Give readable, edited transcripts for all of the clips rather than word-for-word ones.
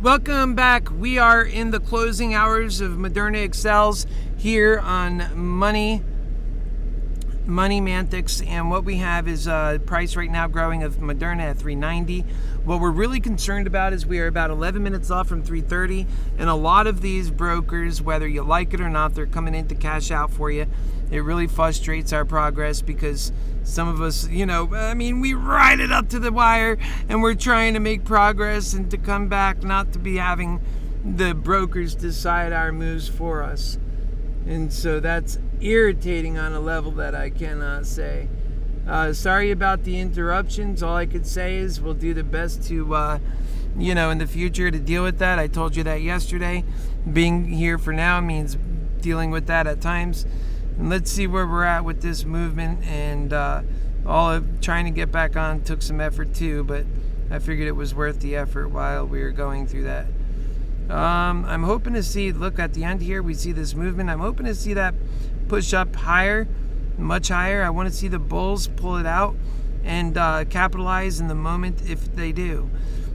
Welcome back. We are in the closing hours of Moderna Excels here on Money Mantics, and what we have is price right now growing of Moderna at $3.90. What we're really concerned about is we are about 11 minutes off from 3:30, and a lot of these brokers, whether you like it or not, they're coming in to cash out for you. It really frustrates our progress because some of us, we ride it up to the wire and we're trying to make progress and to come back, not to be having the brokers decide our moves for us. And so that's irritating on a level that I cannot say. Sorry about the interruptions. All I could say is we'll do the best to, in the future to deal with that. I told you that yesterday. Being here for now means dealing with that at times. And let's see where we're at with this movement. And all of trying to get back on took some effort too, but I figured it was worth the effort while we were going through that. I'm hoping to see, look at the end here, we see this movement. I'm hoping to see that push up higher, much higher. I want to see the bulls pull it out and capitalize in the moment if they do.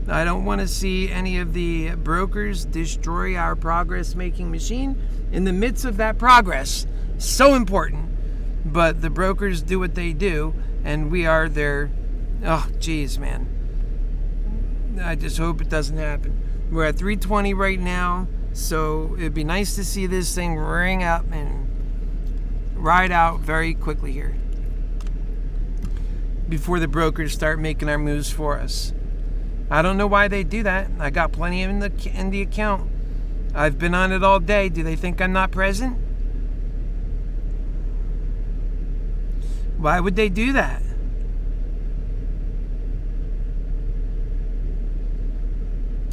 I don't want to see any of the brokers destroy our progress making machine in the midst of that progress. So important. But the brokers do what they do, and we are their, oh geez, man. I just hope it doesn't happen. We're at 320 right now, so it'd be nice to see this thing ring up and ride out very quickly here before the brokers start making our moves for us. I don't know why they do that. I got plenty in the account. I've been on it all day. Do they think I'm not present? Why would they do that?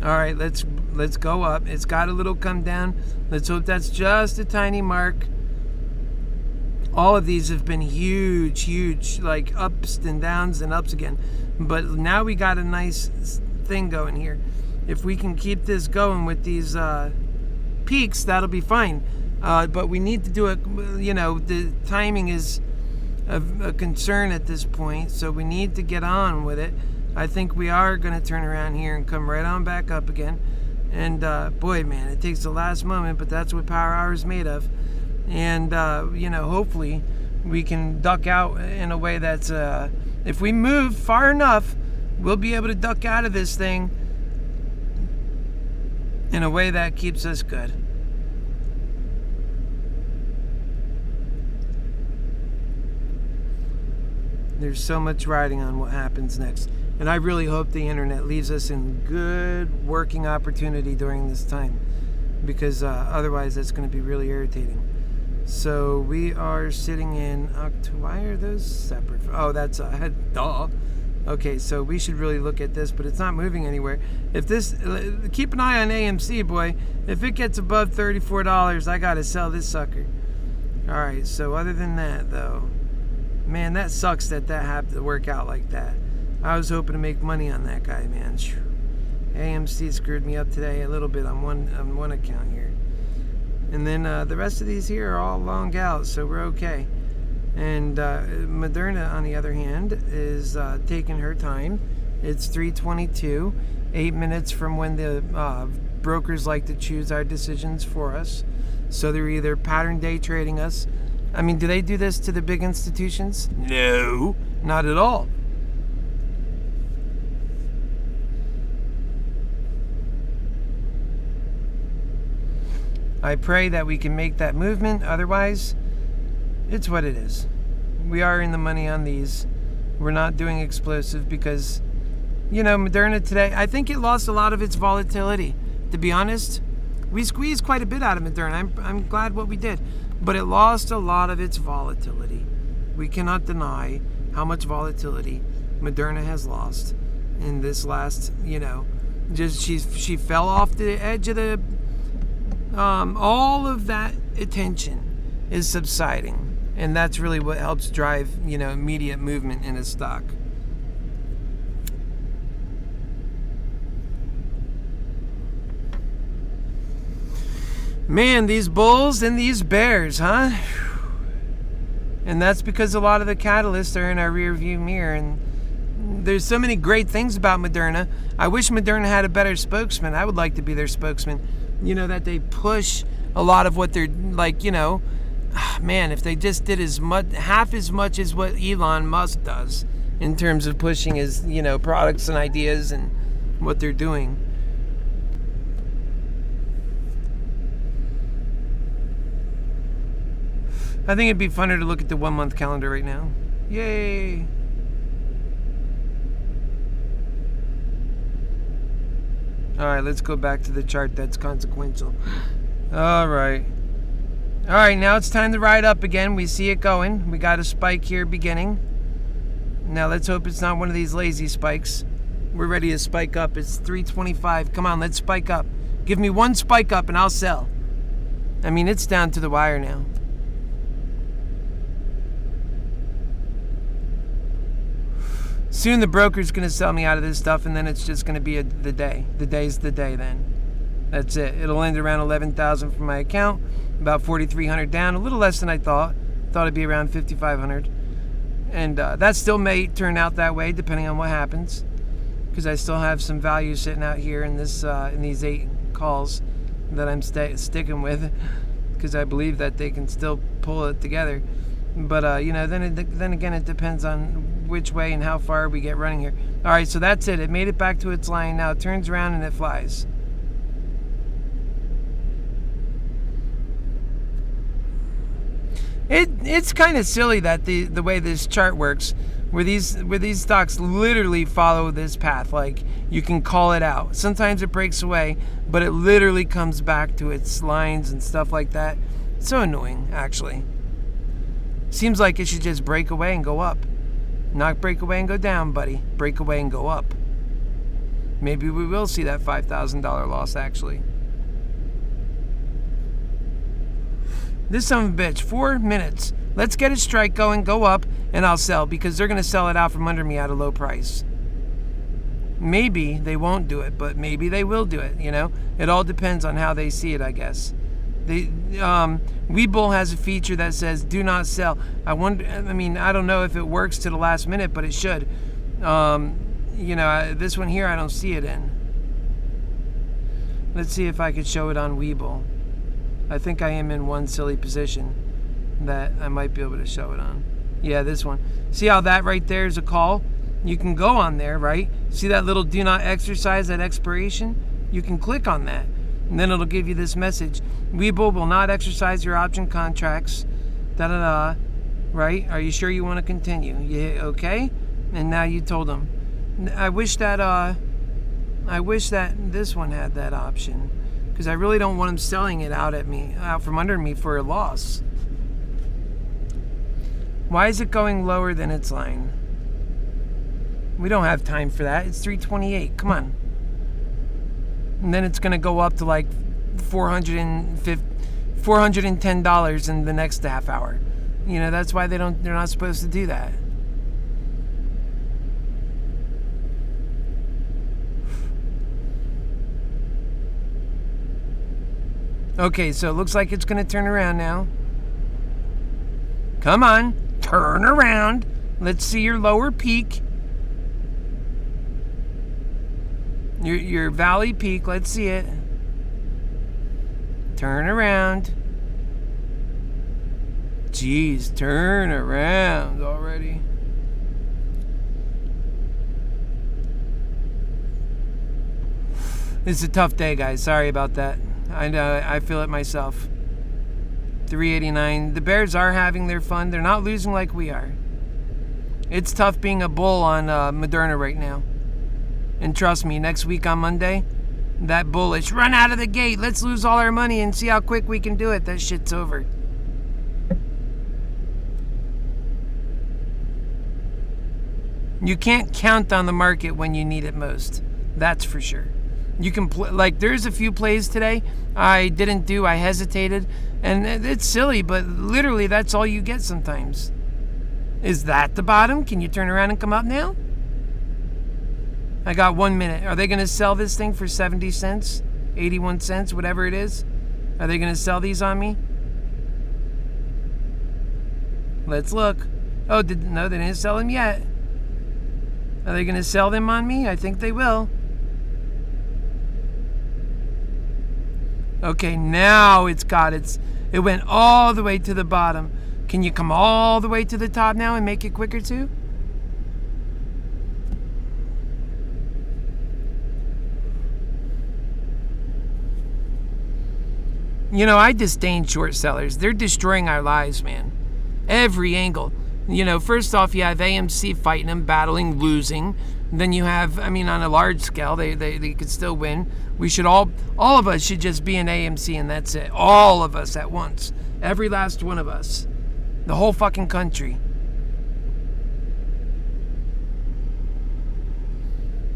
All right, let's go up. It's got a little come down. Let's hope that's just a tiny mark. All of these have been huge, like ups and downs and ups again. But now we got a nice thing going here. If we can keep this going with these peaks, that'll be fine. But we need to do it, the timing is a concern at this point, so we need to get on with it. I think we are going to turn around here and come right on back up again. And boy, man, it takes the last moment, but that's what Power Hour is made of. And, hopefully we can duck out in a way that's, if we move far enough, we'll be able to duck out of this thing in a way that keeps us good. There's so much riding on what happens next. And I really hope the internet leaves us in good working opportunity during this time, because otherwise that's going to be really irritating. So we are sitting in, why are those separate? Oh, that's duh. Okay, so we should really look at this, but it's not moving anywhere. If this, keep an eye on AMC, boy. If it gets above $34, I got to sell this sucker. All right, so other than that, though, man, that sucks that had to work out like that. I was hoping to make money on that guy, man. AMC screwed me up today a little bit on one account here. And then the rest of these here are all long out, so we're okay. And Moderna, on the other hand, is taking her time. It's 3:22, 8 minutes from when the brokers like to choose our decisions for us. So they're either pattern day trading us. I mean, do they do this to the big institutions? No, not at all. I pray that we can make that movement. Otherwise, it's what it is. We are in the money on these. We're not doing explosive because, Moderna today, I think it lost a lot of its volatility. To be honest, we squeezed quite a bit out of Moderna. I'm glad what we did. But it lost a lot of its volatility. We cannot deny how much volatility Moderna has lost in this last, she fell off the edge of the, all of that attention is subsiding. And that's really what helps drive, immediate movement in a stock. Man, these bulls and these bears, huh? And that's because a lot of the catalysts are in our rear view mirror, and There's so many great things about Moderna. I wish Moderna had a better spokesman. I would like to be their spokesman. You know, that they push a lot of what they're like, you know, man, if they just did half as much as what Elon Musk does in terms of pushing his, you know, products and ideas and what they're doing. I think it'd be funner to look at the 1 month calendar right now. Yay! Alright, let's go back to the chart that's consequential. Alright, now it's time to ride up again. We see it going. We got a spike here beginning. Now let's hope it's not one of these lazy spikes. We're ready to spike up. It's 325. Come on, let's spike up. Give me one spike up and I'll sell. I mean, it's down to the wire now. Soon the broker's going to sell me out of this stuff, and then it's just going to be the day. The day's the day then. That's it. It'll end around 11,000 for my account, about 4,300 down, a little less than I thought. Thought it'd be around 5,500. And that still may turn out that way, depending on what happens, because I still have some value sitting out here in this in these 8 calls that I'm sticking with, because I believe that they can still pull it together. But you know, then again, it depends on which way and how far we get running here. All right, so that's it. It made it back to its line. Now it turns around and it flies. It's kind of silly that the way this chart works, where these stocks literally follow this path. Like, you can call it out. Sometimes it breaks away, but it literally comes back to its lines and stuff like that. It's so annoying, actually. Seems like it should just break away and go up. Not break away and go down, buddy. Break away and go up. Maybe we will see that $5,000 loss, actually. This son of a bitch, 4 minutes. Let's get a strike going, go up, and I'll sell, because they're going to sell it out from under me at a low price. Maybe they won't do it, but maybe they will do it, you know? It all depends on how they see it, I guess. Webull has a feature that says do not sell. I don't know if it works to the last minute, but it should. You know, this one here I don't see it in. Let's see if I could show it on Webull. I think I am in one silly position that I might be able to show it on. Yeah, this one. See how that right there is a call? You can go on there, right? See that little do not exercise at expiration? You can click on that. And then it'll give you this message. Webull will not exercise your option contracts. Da-da-da. Right? Are you sure you want to continue? Yeah, okay? And now you told them. I wish that this one had that option. Because I really don't want them selling it out from under me for a loss. Why is it going lower than its line? We don't have time for that. It's 328. Come on. And then it's going to go up to like $410 in the next half hour. You know, that's why they're not supposed to do that. Okay, so it looks like it's going to turn around now. Come on, turn around. Let's see your lower peak. Your valley peak, let's see it. Turn around. Jeez, turn around already. It's a tough day, guys. Sorry about that. I know, I feel it myself. 389. The Bears are having their fun. They're not losing like we are. It's tough being a bull on Moderna right now. And trust me, next week on Monday, that bullish, run out of the gate, let's lose all our money and see how quick we can do it. That shit's over. You can't count on the market when you need it most. That's for sure. You can like, there's a few plays today I didn't do. I hesitated, and it's silly, but literally that's all you get sometimes. Is that the bottom? Can you turn around and come up now? I got 1 minute. Are they going to sell this thing for 70 cents? 81 cents? Whatever it is? Are they going to sell these on me? Let's look. Oh, no, they didn't sell them yet. Are they going to sell them on me? I think they will. Okay, now it went all the way to the bottom. Can you come all the way to the top now and make it quicker too? You know, I disdain short sellers. They're destroying our lives, man. Every angle. You know, first off, you have AMC fighting them, battling, losing. Then you have, I mean, on a large scale, they could still win. We should all of us should just be in AMC and that's it. All of us at once. Every last one of us. The whole fucking country.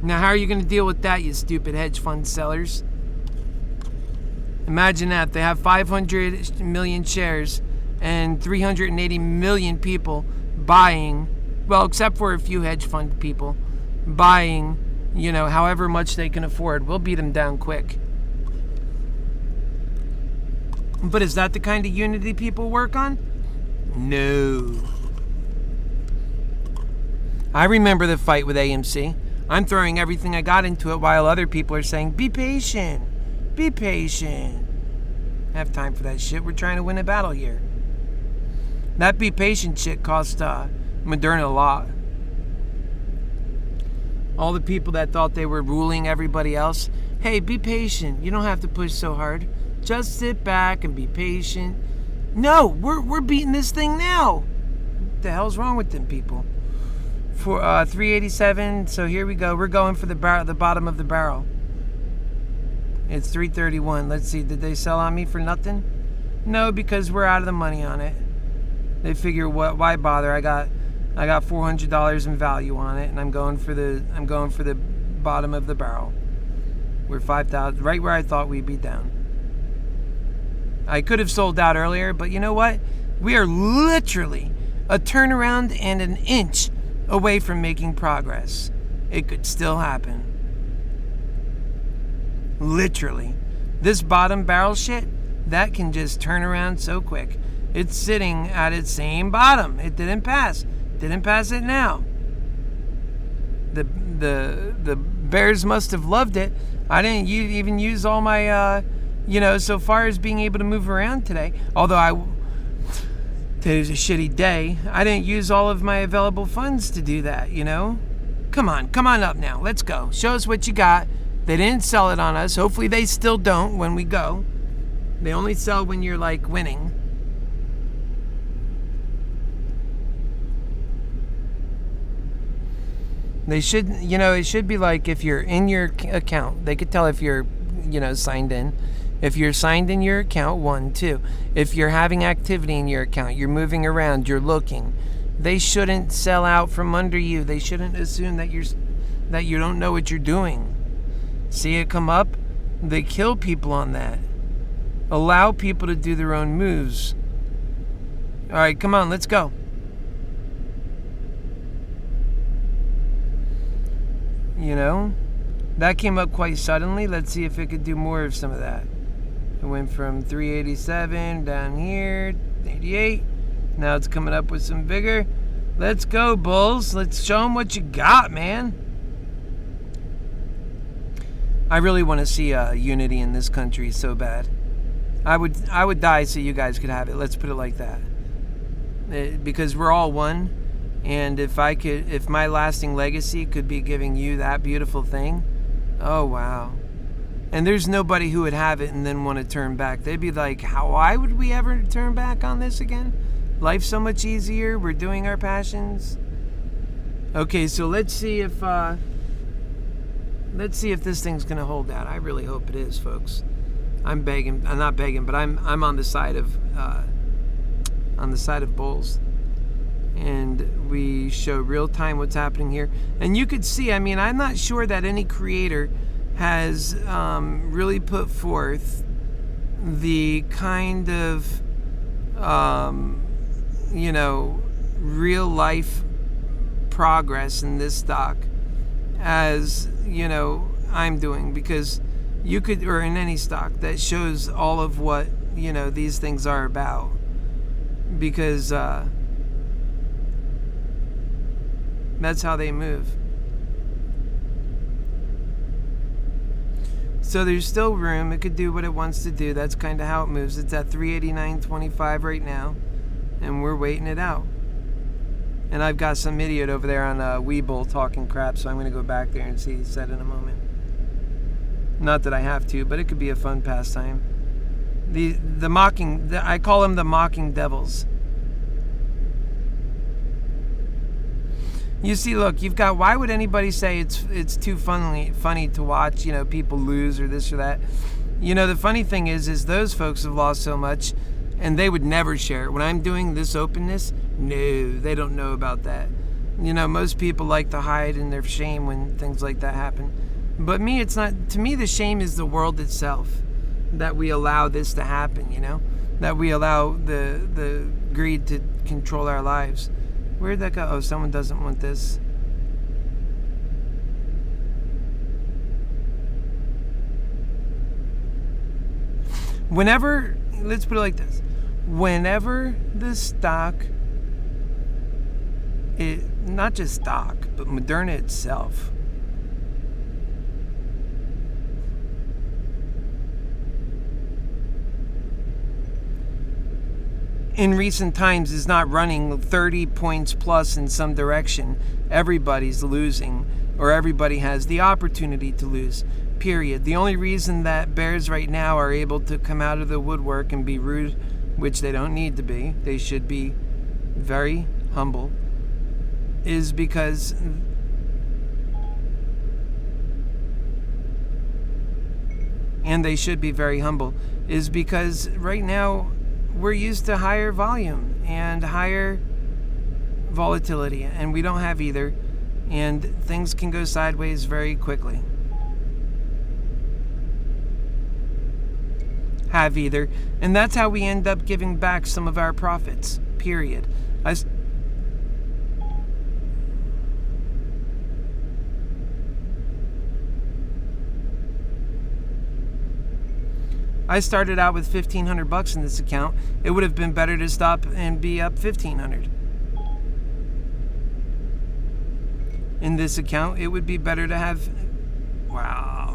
Now, how are you going to deal with that, you stupid hedge fund sellers? Imagine that. They have 500 million shares and 380 million people buying, well, except for a few hedge fund people, buying, you know, however much they can afford. We'll beat them down quick. But is that the kind of unity people work on? No. I remember the fight with AMC. I'm throwing everything I got into it while other people are saying, be patient. Be patient. I have time for that shit. We're trying to win a battle here. That be patient shit cost Moderna a lot. All the people that thought they were ruling everybody else. Hey, be patient. You don't have to push so hard. Just sit back and be patient. No, we're beating this thing now. What the hell's wrong with them people? For 387. So here we go. We're going for the bottom of the barrel. It's 331. Let's see. Did they sell on me for nothing? No, because we're out of the money on it. They figure, why bother? I got $400 in value on it, and I'm going for the bottom of the barrel. We're 5,000, right where I thought we'd be down. I could have sold out earlier, but you know what? We are literally a turnaround and an inch away from making progress. It could still happen. Literally. This bottom barrel shit, that can just turn around so quick. It's sitting at its same bottom. It didn't pass. Didn't pass it now. The bears must have loved it. I didn't even use all my, so far as being able to move around today. Although today was a shitty day. I didn't use all of my available funds to do that, you know? Come on up now. Let's go. Show us what you got. They didn't sell it on us. Hopefully they still don't when we go. They only sell when you're like winning. They should, it should be like if you're in your account, they could tell if you're, signed in. If you're signed in your account, 1, 2. If you're having activity in your account, you're moving around, you're looking. They shouldn't sell out from under you. They shouldn't assume that you don't know what you're doing. See it come up? They kill people on that. Allow people to do their own moves. All right, come on, let's go. That came up quite suddenly. Let's see if it could do more of some of that. It went from 387 down here, 88. Now it's coming up with some vigor. Let's go, bulls. Let's show them what you got, man. I really want to see unity in this country so bad. I would die so you guys could have it. Let's put it like that. Because we're all one. And if my lasting legacy could be giving you that beautiful thing, oh wow. And there's nobody who would have it and then want to turn back. They'd be like, why would we ever turn back on this again? Life's so much easier. We're doing our passions. Okay, so let's see if this thing's gonna hold out. I really hope it is, folks. I'm not begging, but I'm on the side of bulls. And we show real time what's happening here. And you could see, I'm not sure that any creator has really put forth the kind of, real life progress in this stock as, I'm doing. Because you could, or in any stock that shows all of what, these things are about. Because, that's how they move. So there's still room. It could do what it wants to do. That's kind of how it moves. It's at 389.25 right now, and we're waiting it out. And I've got some idiot over there on Webull talking crap, so I'm going to go back there and see what he said in a moment. Not that I have to, but it could be a fun pastime. The mocking, I call them the mocking devils. You see, look, you've got, why would anybody say it's too funny to watch, people lose or this or that? The funny thing is those folks have lost so much, and they would never share it. When I'm doing this openness, no, they don't know about that. Most people like to hide in their shame when things like that happen. But me, it's not. To me, the shame is the world itself, that we allow this to happen, that we allow the greed to control our lives. Where'd that go? Oh, someone doesn't want this. Whenever, let's put it like this. Whenever the stock, not just stock, but Moderna itself, in recent times is not running 30 points plus in some direction, everybody's losing, or everybody has the opportunity to lose, period. The only reason that bears right now are able to come out of the woodwork and be rude, which they don't need to be, they should be very humble, is because right now we're used to higher volume and higher volatility, and we don't have either, and things can go sideways very quickly. Have either, and that's how we end up giving back some of our profits, period. I started out with $1,500 in this account. It would have been better to stop and be up $1,500. In this account, it would be better to have, wow.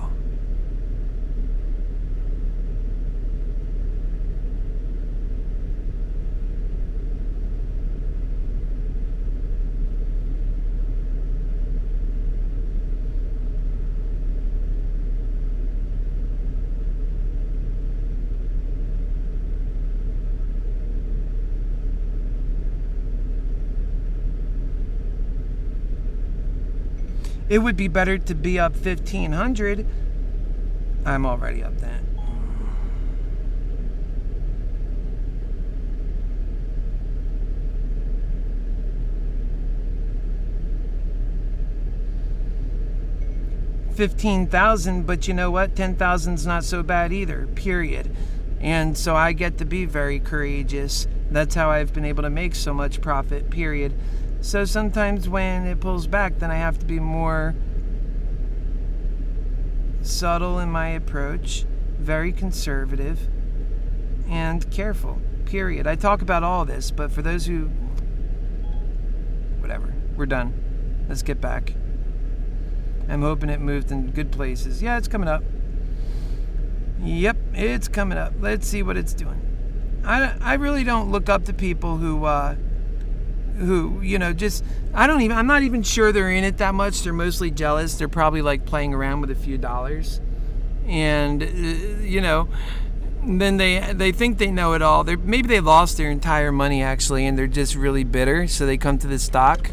It would be better to be up 1,500. I'm already up that. $15,000, but you know what? 10,000's not so bad either, period. And so I get to be very courageous. That's how I've been able to make so much profit, period. So sometimes when it pulls back, then I have to be more subtle in my approach, very conservative, and careful, period. I talk about all this, but for those who... whatever, we're done. Let's get back. I'm hoping it moved in good places. Yeah, it's coming up. Yep, it's coming up. Let's see what it's doing. I really don't look up to people who I'm not even sure they're in it that much. They're mostly jealous. They're probably like playing around with a few dollars. And, then they think they know it all. Maybe they lost their entire money actually, and they're just really bitter. So they come to the stock.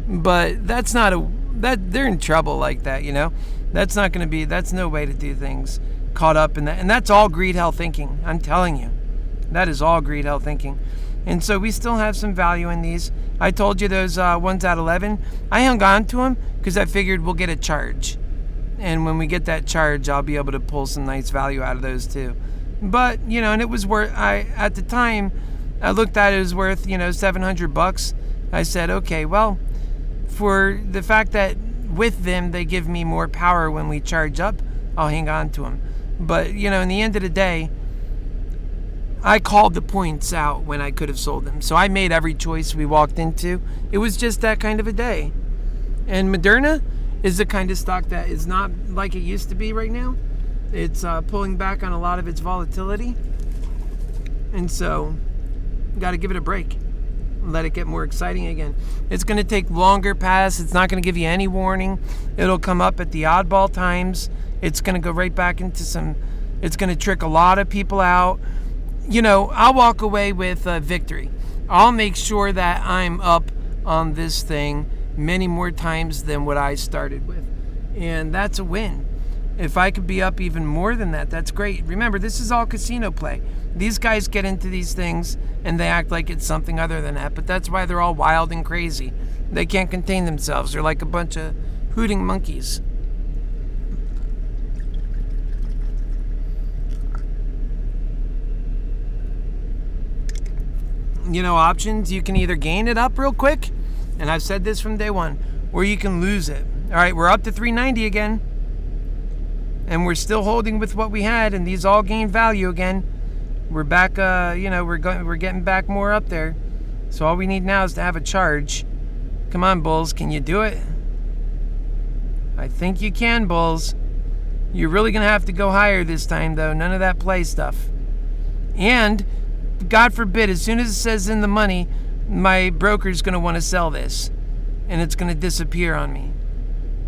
But that's not they're in trouble like that, That's not going to be, that's no way to do things, caught up in that. And that's all greed hell thinking. I'm telling you. That is all greed hell thinking. And so we still have some value in these. I told you those ones at 11. I hung on to them because I figured we'll get a charge. And when we get that charge, I'll be able to pull some nice value out of those too. But, and it was worth, at the time, I looked at it was worth, $700. I said, okay, well, for the fact that with them, they give me more power when we charge up, I'll hang on to them. But, in the end of the day, I called the points out when I could have sold them. So I made every choice we walked into. It was just that kind of a day. And Moderna is the kind of stock that is not like it used to be right now. It's pulling back on a lot of its volatility. And so, got to give it a break. Let it get more exciting again. It's going to take longer paths. It's not going to give you any warning. It'll come up at the oddball times. It's going to go right back into it's going to trick a lot of people out. I'll walk away with victory. I'll make sure that I'm up on this thing many more times than what I started with. And that's a win. If I could be up even more than that, that's great. Remember, this is all casino play. These guys get into these things and they act like it's something other than that, but that's why they're all wild and crazy. They can't contain themselves. They're like a bunch of hooting monkeys. Options, you can either gain it up real quick, and I've said this from day one, or you can lose it. All right, we're up to 390 again, and we're still holding with what we had, and these all gain value again. We're back, we're getting back more up there. So all we need now is to have a charge. Come on, Bulls, can you do it? I think you can, Bulls. You're really going to have to go higher this time, though. None of that play stuff. And, God forbid, as soon as it says in the money, my broker's going to want to sell this. And it's going to disappear on me.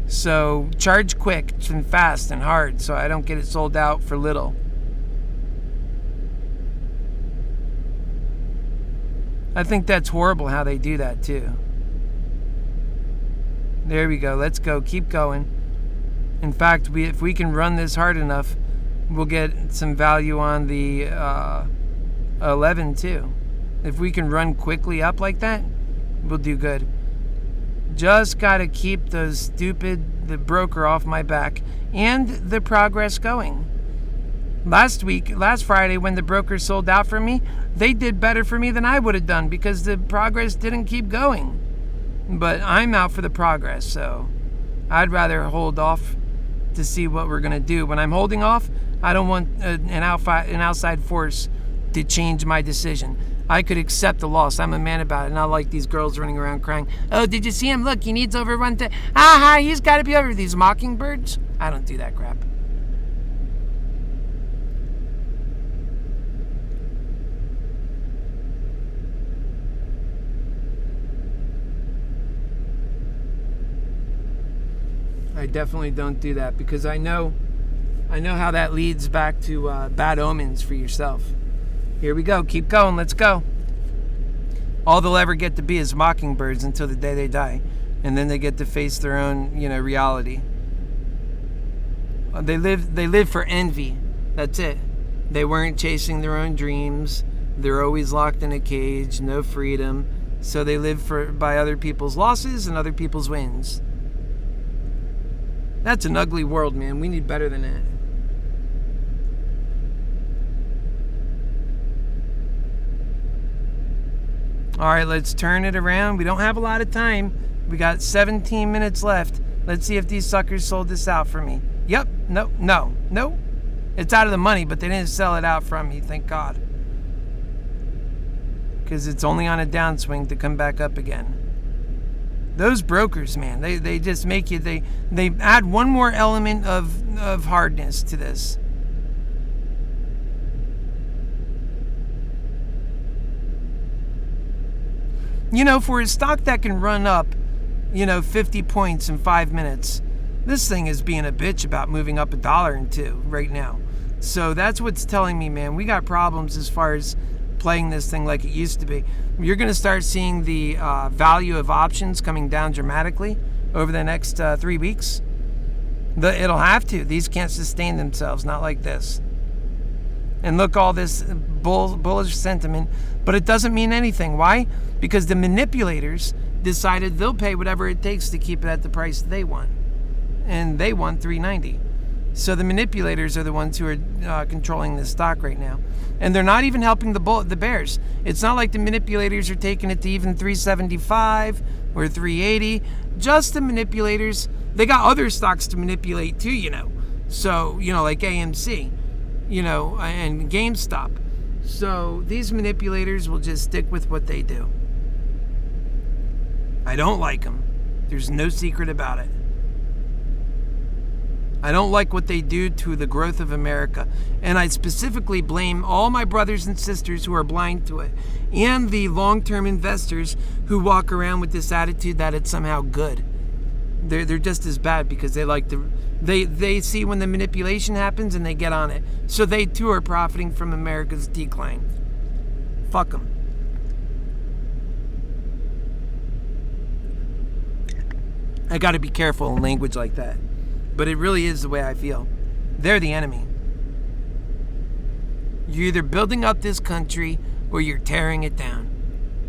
So, charge quick and fast and hard so I don't get it sold out for little. I think that's horrible how they do that too. There we go. Let's go. Keep going. In fact, if we can run this hard enough, we'll get some value on the 11 too. If we can run quickly up like that, we'll do good. Just got to keep the broker off my back and the progress going. Last Friday, when the broker sold out for me, they did better for me than I would have done because the progress didn't keep going. But I'm out for the progress, so I'd rather hold off to see what we're going to do. When I'm holding off, I don't want an outside force to change my decision. I could accept the loss. I'm a man about it, not like these girls running around crying, "Oh, did you see him? Look, he needs over one time. He's got to be over these mockingbirds." I don't do that crap. I definitely don't do that because I know how that leads back to bad omens for yourself. Here we go. Keep going. Let's go. All they'll ever get to be is mockingbirds until the day they die. And then they get to face their own, reality. They live for envy. That's it. They weren't chasing their own dreams. They're always locked in a cage, no freedom. So they live by other people's losses and other people's wins. That's an ugly world, man. We need better than that. All right, let's turn it around. We don't have a lot of time. We got 17 minutes left. Let's see if these suckers sold this out for me. Yep. No. It's out of the money, but they didn't sell it out from me, thank God. Because it's only on a downswing to come back up again. Those brokers, man, they just make you, they add one more element of hardness to this. For a stock that can run up, 50 points in 5 minutes, this thing is being a bitch about moving up $1 and $2 right now. So that's what's telling me, man, we got problems as far as playing this thing like it used to be. You're going to start seeing the value of options coming down dramatically over the next 3 weeks. It'll have to. These can't sustain themselves, not like this. And look, all this bullish sentiment, but it doesn't mean anything. Why? Because the manipulators decided they'll pay whatever it takes to keep it at the price they want. And they want $3.90. So the manipulators are the ones who are controlling this stock right now. And they're not even helping the bears. It's not like the manipulators are taking it to even $3.75 or $3.80. Just the manipulators. They got other stocks to manipulate too, So, like AMC, and GameStop. So these manipulators will just stick with what they do. I don't like them. There's no secret about it. I don't like what they do to the growth of America. And I specifically blame all my brothers and sisters who are blind to it, and the long-term investors who walk around with this attitude that it's somehow good. They're just as bad because they see when the manipulation happens and they get on it. So they too are profiting from America's decline. Fuck them. I got to be careful in language like that. But it really is the way I feel. They're the enemy. You're either building up this country or you're tearing it down.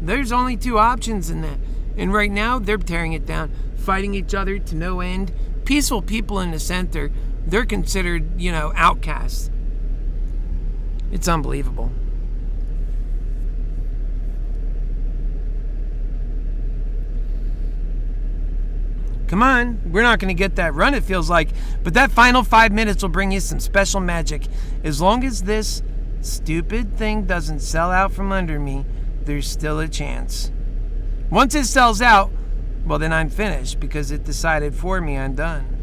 There's only two options in that. And right now, they're tearing it down, fighting each other to no end. Peaceful people in the center, they're considered, outcasts. It's unbelievable. Come on, we're not going to get that run, it feels like. But that final 5 minutes will bring you some special magic. As long as this stupid thing doesn't sell out from under me, there's still a chance. Once it sells out, well, then I'm finished because it decided for me I'm done.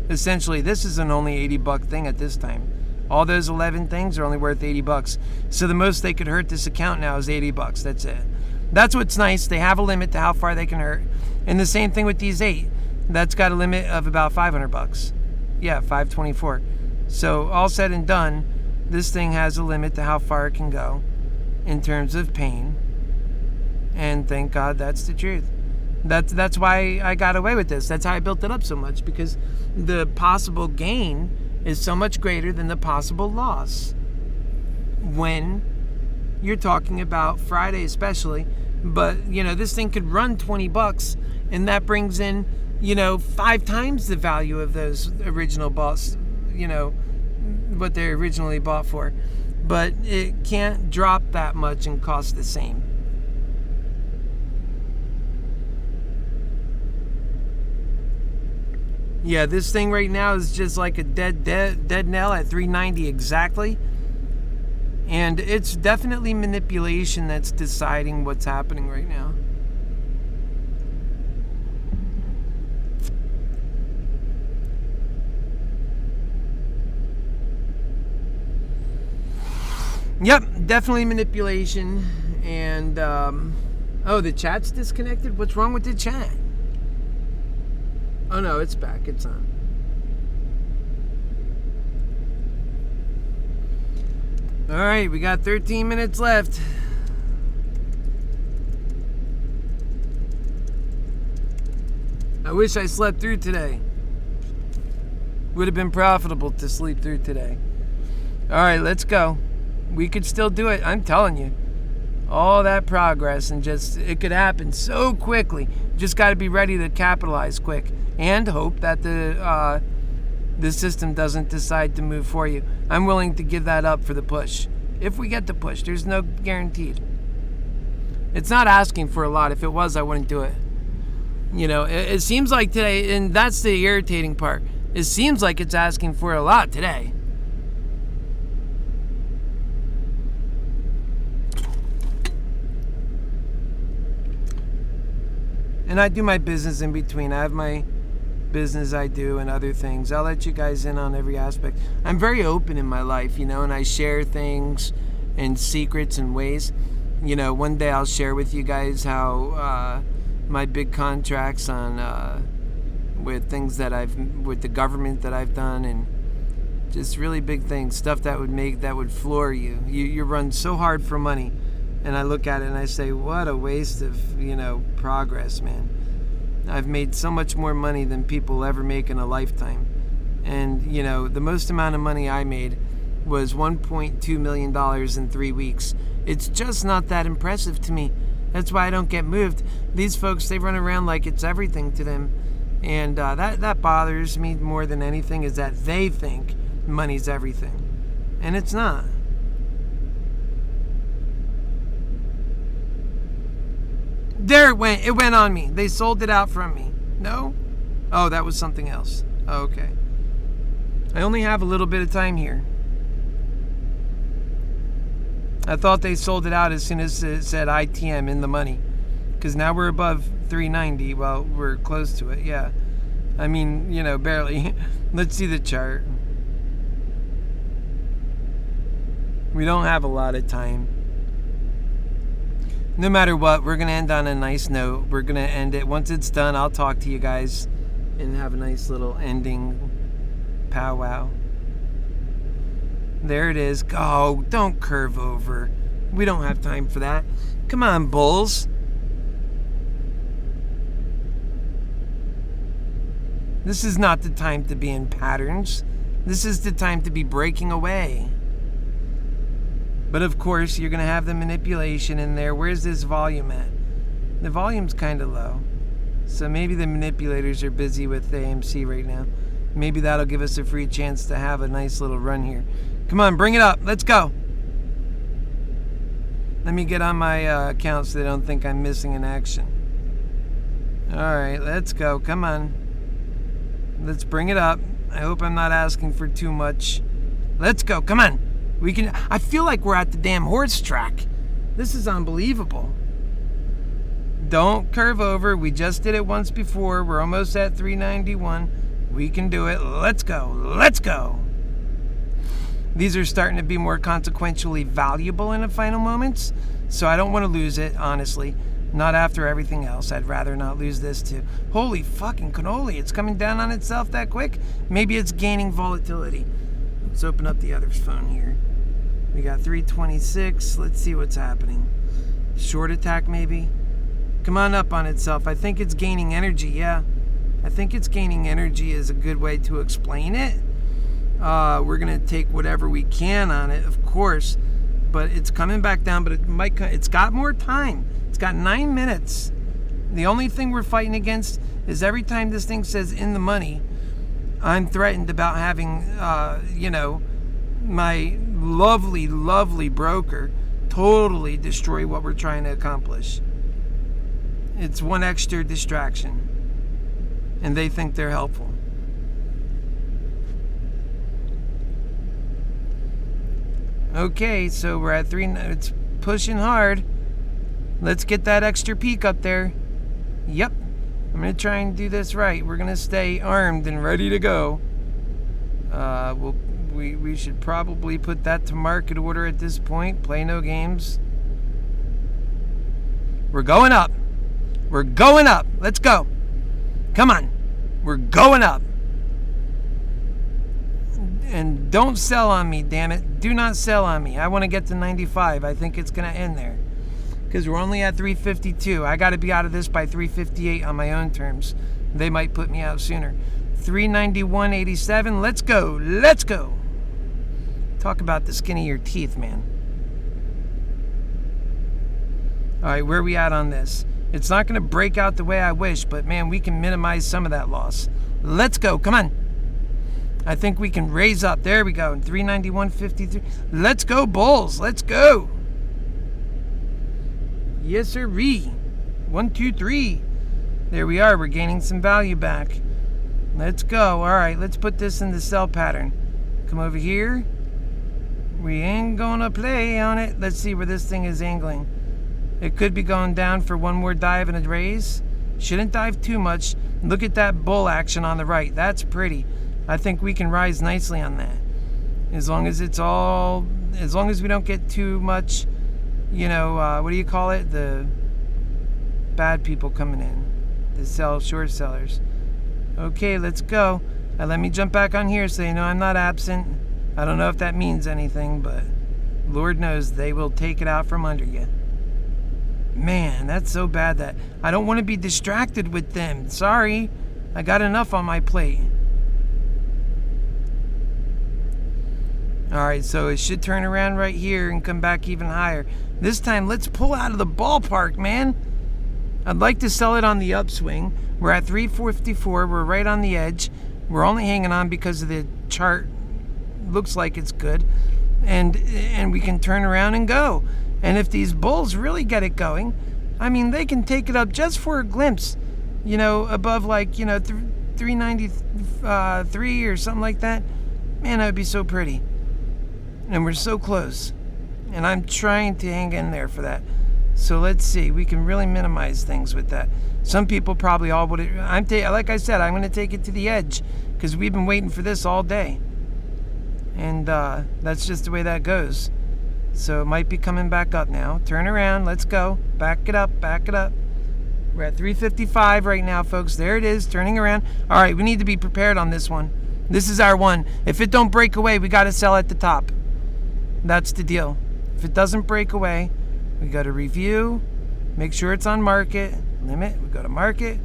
Essentially, this is an only $80 thing at this time. All those 11 things are only worth $80. So the most they could hurt this account now is $80. That's it. That's what's nice. They have a limit to how far they can hurt. And the same thing with these 8. That's got a limit of about $500. Yeah, $524. So all said and done, this thing has a limit to how far it can go in terms of pain. And thank God that's the truth. That's why I got away with this. That's how I built it up so much, because the possible gain is so much greater than the possible loss. When you're talking about Friday especially, but this thing could run $20 and that brings in 5 times the value of those original bots, what they originally bought for, but it can't drop that much and cost the same. Yeah, this thing right now is just like a dead nail at 390 exactly. And it's definitely manipulation that's deciding what's happening right now. Yep, definitely manipulation. And, oh, the chat's disconnected? What's wrong with the chat? Oh, no, it's back. It's on. All right, we got 13 minutes left. I wish I slept through today. Would have been profitable to sleep through today. All right, let's go. We could still do it. I'm telling you. All that progress and it could happen so quickly. Just got to be ready to capitalize quick and hope that the system doesn't decide to move for you. I'm willing to give that up for the push. If we get the push, there's no guaranteed. It's not asking for a lot. If it was, I wouldn't do it. It seems like today, and that's the irritating part. It seems like it's asking for a lot today. And I do my business in between. I have my business I do and other things. I'll let you guys in on every aspect. I'm very open in my life, and I share things and secrets and ways. One day I'll share with you guys how my big contracts on with things that with the government that I've done, and just really big things, stuff that would floor you. You run so hard for money, and I look at it and I say, what a waste of progress, man. I've made so much more money than people ever make in a lifetime. And, the most amount of money I made was $1.2 million in 3 weeks. It's just not that impressive to me. That's why I don't get moved. These folks, they run around like it's everything to them. And that bothers me more than anything, is that they think money's everything. And it's not. There it went. It went on me. They sold it out from me. No? Oh, that was something else. Oh, okay. I only have a little bit of time here. I thought they sold it out as soon as it said ITM in the money. Because now we're above 390. Well, we're close to it, yeah. I mean, barely. Let's see the chart. We don't have a lot of time. No matter what, we're going to end on a nice note. We're going to end it. Once it's done, I'll talk to you guys and have a nice little ending powwow. There it is. Oh, don't curve over. We don't have time for that. Come on, bulls. This is not the time to be in patterns. This is the time to be breaking away. But of course, you're going to have the manipulation in there. Where's this volume at? The volume's kind of low. So maybe the manipulators are busy with AMC right now. Maybe that'll give us a free chance to have a nice little run here. Come on, bring it up. Let's go. Let me get on my account so they don't think I'm missing an action. All right, let's go. Come on. Let's bring it up. I hope I'm not asking for too much. Let's go. Come on. We can. I feel like we're at the damn horse track. This is unbelievable. Don't curve over. We just did it once before. We're almost at 391. We can do it. Let's go. Let's go. These are starting to be more consequentially valuable in the final moments, so I don't want to lose it, honestly. Not after everything else. I'd rather not lose this too. Holy fucking cannoli. It's coming down on itself that quick? Maybe it's gaining volatility. Let's open up the other phone here. We got 326. Let's see what's happening. Short attack maybe? Come on up on itself. I think it's gaining energy, yeah. I think it's gaining energy is a good way to explain it. We're going to take whatever we can on it, of course. But it's coming back down, but it's got more time. It's got 9 minutes. The only thing we're fighting against is every time this thing says in the money, I'm threatened about having, my lovely, lovely broker totally destroy what we're trying to accomplish. It's one extra distraction. And they think they're helpful. Okay, so we're at 3. It's pushing hard. Let's get that extra peak up there. Yep. I'm going to try and do this right. We're going to stay armed and ready to go. We should probably put that to market order at this point. Play no games. We're going up. We're going up. Let's go. Come on. We're going up. And don't sell on me, damn it. Do not sell on me. I want to get to 95. I think it's going to end there. Because we're only at 352. I got to be out of this by 358 on my own terms. They might put me out sooner. 391.87. Let's go. Let's go. Talk about the skin of your teeth, man. All right, where are we at on this? It's not going to break out the way I wish, but man, we can minimize some of that loss. Let's go. Come on. I think we can raise up. There we go. 391.53. Let's go, bulls. Let's go. Yes, sirree. 1, 2, 3. There we are. We're gaining some value back. Let's go. All right, let's put this in the sell pattern. Come over here. We ain't gonna play on it. Let's see where this thing is angling. It could be going down for one more dive and a raise. Shouldn't dive too much. Look at that bull action on the right. That's pretty. I think we can rise nicely on that. As long as we don't get too much, what do you call it? The bad people coming in. The short sellers. Okay, let's go. Let me jump back on here so you know I'm not absent. I don't know if that means anything, but Lord knows they will take it out from under you. Man, that's so bad that I don't want to be distracted with them. Sorry. I got enough on my plate. Alright, so it should turn around right here and come back even higher. This time, let's pull out of the ballpark, man. I'd like to sell it on the upswing. We're at 354. We're right on the edge. We're only hanging on because of the chart. Looks like it's good. And we can turn around and go. And if these bulls really get it going, I mean, they can take it up just for a glimpse. Above 393 or something like that. Man, that would be so pretty. And we're so close. And I'm trying to hang in there for that. So let's see. We can really minimize things with that. Some people probably all would. Like I said, I'm going to take it to the edge because we've been waiting for this all day, and that's just the way that goes. So it might be coming back up now. Turn around. Let's go. Back it up. Back it up. We're at 355 right now, folks. There it is. Turning around. All right. We need to be prepared on this one. This is our one. If it don't break away, we got to sell at the top. That's the deal. If it doesn't break away, we got to review, make sure it's on market, limit, we go to market,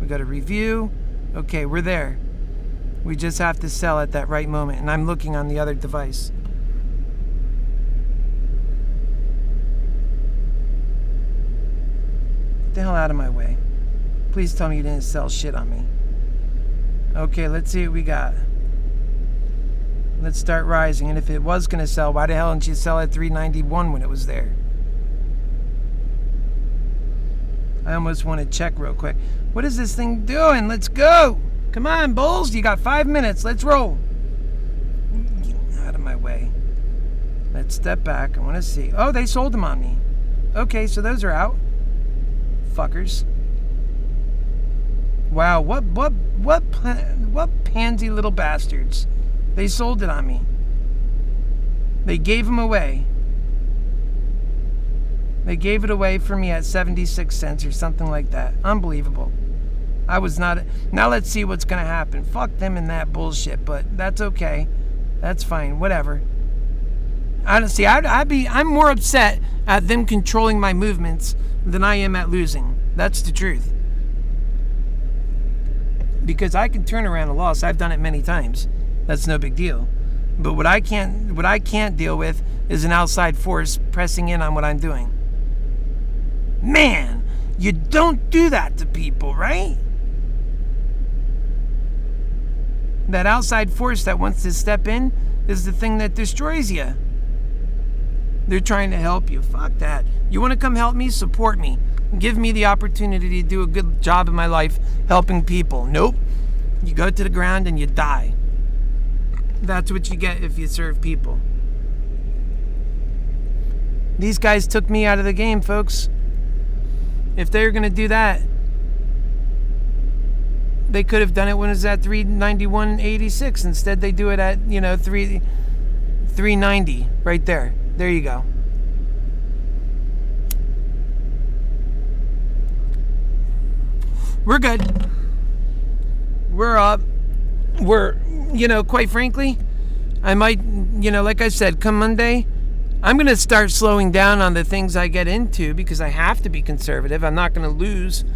we got to review. Okay, we're there. We just have to sell at that right moment, and I'm looking on the other device. Get the hell out of my way. Please tell me you didn't sell shit on me. Okay, let's see what we got. Let's start rising. And if it was going to sell, why the hell didn't you sell at 391 when it was there? I almost want to check real quick. What is this thing doing? Let's go. Come on, bulls. You got 5 minutes. Let's roll. Get out of my way. Let's step back. I want to see. Oh, they sold them on me. Okay, so those are out. Fuckers. Wow, what pansy little bastards. They sold it on me. They gave them away. They gave it away for me at 76 cents or something like that. Unbelievable. I was not. Now let's see what's going to happen. Fuck them and that bullshit, but that's okay. That's fine. Whatever. Honestly, I'm more upset at them controlling my movements than I am at losing. That's the truth. Because I can turn around a loss. I've done it many times. That's no big deal. But what I can't deal with is an outside force pressing in on what I'm doing. Man, you don't do that to people, right? That outside force that wants to step in is the thing that destroys you. They're trying to help you. Fuck that. You want to come help me? Support me. Give me the opportunity to do a good job in my life helping people. Nope. You go to the ground and you die. That's what you get if you serve people. These guys took me out of the game, folks. If they were going to do that, they could have done it when it was at 391.86. Instead, they do it at, 390 right there. There you go. We're good. We're up. We're, quite frankly, I might, like I said, come Monday, I'm going to start slowing down on the things I get into because I have to be conservative. I'm not going to lose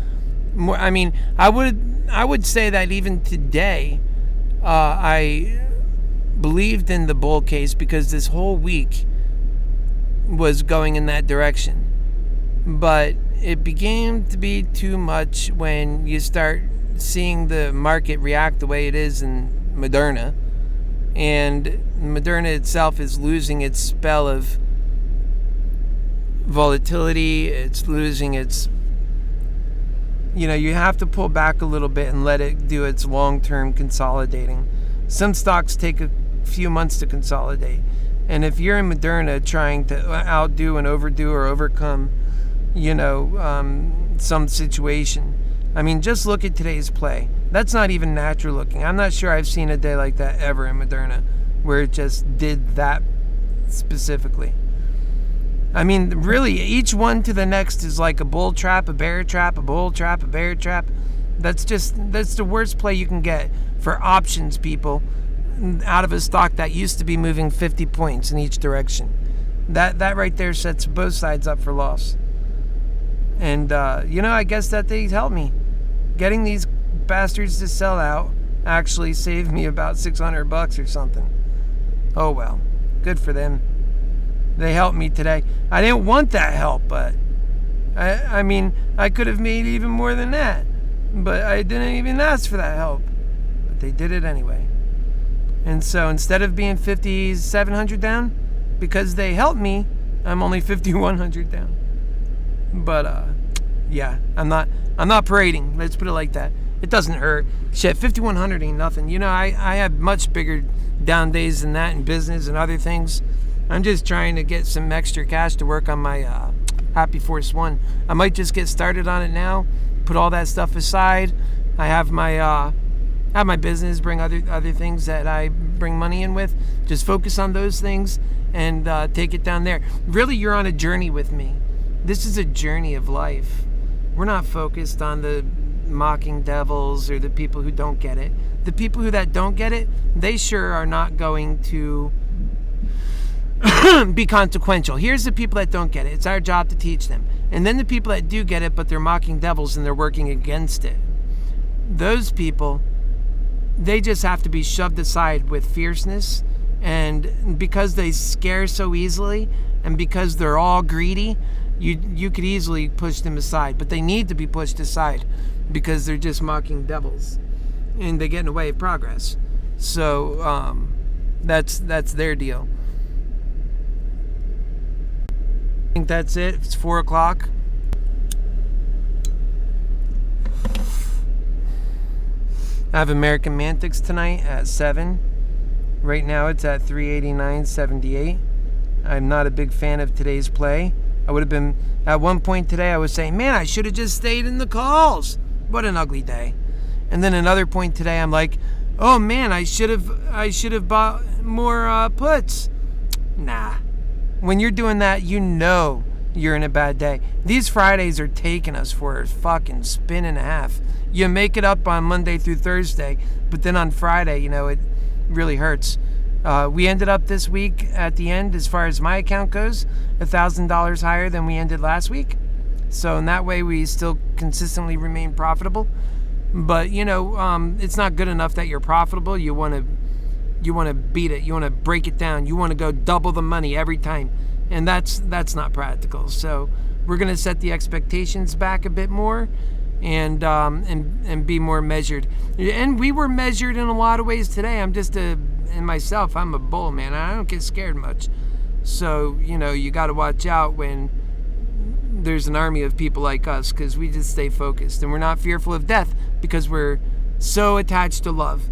more. I mean, I would say that even today, I believed in the bull case because this whole week was going in that direction. But it began to be too much when you start seeing the market react the way it is in Moderna. And Moderna itself is losing its spell of volatility. It's losing its... you have to pull back a little bit and let it do its long-term consolidating. Some stocks take a few months to consolidate. And if you're in Moderna trying to outdo and overdo or overcome, some situation, I mean, just look at today's play. That's not even natural looking. I'm not sure I've seen a day like that ever in Moderna where it just did that specifically. I mean, really, each one to the next is like a bull trap, a bear trap, a bull trap, a bear trap. That's the worst play you can get for options, people, out of a stock that used to be moving 50 points in each direction. That right there sets both sides up for loss. And, I guess that they helped me. Getting these bastards to sell out actually saved me about $600 or something. Oh, well. Good for them. They helped me today. I didn't want that help, but... I could have made even more than that. But I didn't even ask for that help. But they did it anyway. And so instead of being 5,700 down, because they helped me, I'm only 5,100 down. But, yeah, I'm not parading. Let's put it like that. It doesn't hurt. Shit, 5,100 ain't nothing. I have much bigger down days than that in business and other things. I'm just trying to get some extra cash to work on my Happy Force 1. I might just get started on it now, put all that stuff aside. I have my business, bring other things that I bring money in with. Just focus on those things and take it down there. Really, you're on a journey with me. This is a journey of life. We're not focused on the mocking devils or the people who don't get it. The people that don't get it, they sure are not going to be consequential. Here's the people that don't get it. It's our job to teach them. And then the people that do get it, but they're mocking devils and they're working against it. Those people, they just have to be shoved aside with fierceness. And because they scare so easily and because they're all greedy, you could easily push them aside. But they need to be pushed aside because they're just mocking devils and they get in the way of progress. So that's their deal. I think that's it. It's 4 o'clock. I have American Mantics tonight at 7. Right now it's at 389.78. I'm not a big fan of today's play. I would have been, at one point today I was saying, man, I should have just stayed in the calls. What an ugly day. And then another point today I'm like, oh man, I should have bought more puts. Nah. When you're doing that, you know you're in a bad day. These Fridays are taking us for a fucking spin and a half. You make it up on Monday through Thursday, but then on Friday, it really hurts. We ended up this week at the end, as far as my account goes, $1,000 higher than we ended last week. So in that way, we still consistently remain profitable. But it's not good enough that you're profitable. You want to beat it. You want to break it down. You want to go double the money every time, and that's not practical. So we're going to set the expectations back a bit more, and be more measured. And we were measured in a lot of ways today. I'm a bull, man. I don't get scared much. So you got to watch out when there's an army of people like us, because we just stay focused and we're not fearful of death because we're so attached to love.